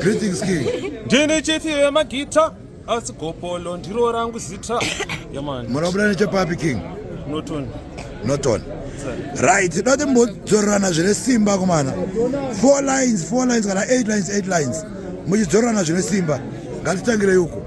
Greetings King. Ndini chithi yemagita asigopolo ndiro rangu zita yamani. Murabula nechepapi King? Noton. Right, not the mudzorana zvine simba kumana. 4 lines kana 8 lines. Muchidzorana zvine simba. Ngatitangire yuko.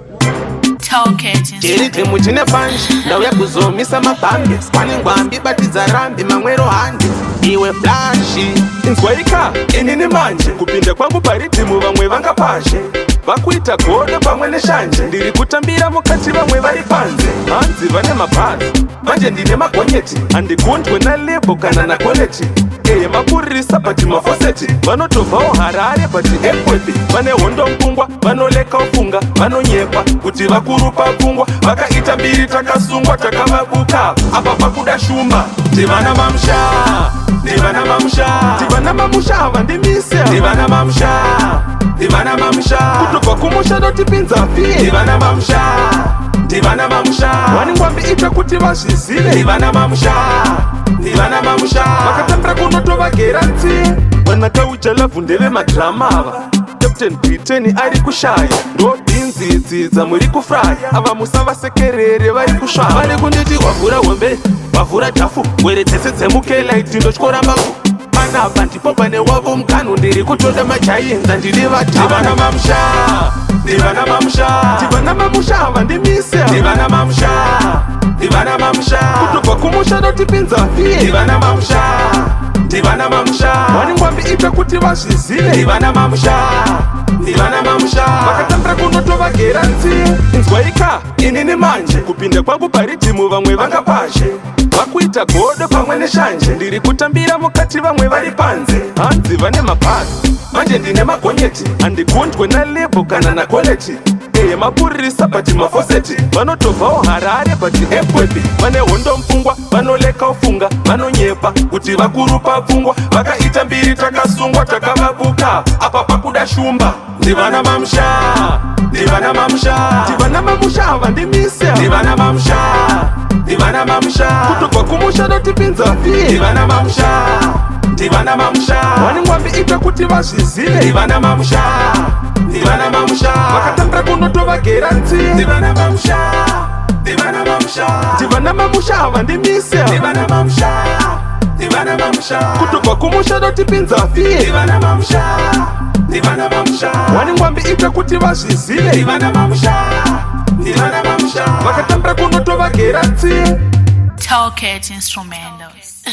Chirite muchine panji ndauya kuzomisa mabhambi kwani ngwambi batidza rambi mamwero handi iwe flashi inzwaika inini manje kupinda kwangu paridhimu vamwe vanga pashe vakuita godo pamwe neshanje ndiri kutambira mukati vamwe vari panze hanzi vane mabhazi manje ndine magonyeti handigundwe nalebo kana nakoleti eye makuririsa bati mafoseti vanotobvawo harare bati ekwepi vane hondo mkungwa vanoleka ufunga vanonyepa kuti vakurupa kungwa vakaita mbiri takasungwa takavabuka apa pakuda shumba ndivana mamusha havandimise ndivana mamusha kutobva kumusha dotipinza fie ndivana mamusha wani ngwambi ita kuti vazvizive ndivana mamusha vakatambira kunotovagera nzi vanakauja lavhu ndeve madrama ava Captain Britain ari kushaya ndobinzidzidza muri kufraya ava musavasekerere vari kusvava vari kunditi wavhura hombe wavhura dhafu were dzese dzemukelaiti ndotyora maku panapa ndipo pane wavo mukanu ndiri kutoda majainza ndiri vadivana mamusha havandimise ndivana mamusha kutobva kumusha dotipinza fie ndivana mamusha wani ngwambi ita kuti vazvizive ndivana mamusha vakatambira kunotovagera nzi inzwaika inini manje kupinda kwangu paridhimu vamwe vanga pashe vakuita godo pamwe neshanje ndiri kutambira mukati vamwe vari panze hanzi vane mabhazi manje ndine magonyeti handigundwe nalebo kana nakoleti eye mapuririsa bati mafoseti vanotobvawo harare bati ekwepi vane hondo mfungwa vanoleka ufunga vanonyepa kuti vakurupa pfungwa vakaita mbiri takasungwa takavabuka apa pakuda shumba ndivana mamusha havandimise ndivana mamusha kutobva kumusha dotipinza fie ndivana mamusha wani ngwambi ita kuti vazvizive ndivana mamusha vakatambira kunotovagera nzi ndivana mamusha havandimise kutobva kumusha dotipinza fie ndivana mamusha wani ngwambi ita kuti vazvizive ndivana mamusha vakatambira kunotovagera nzi Talk Instrumentals.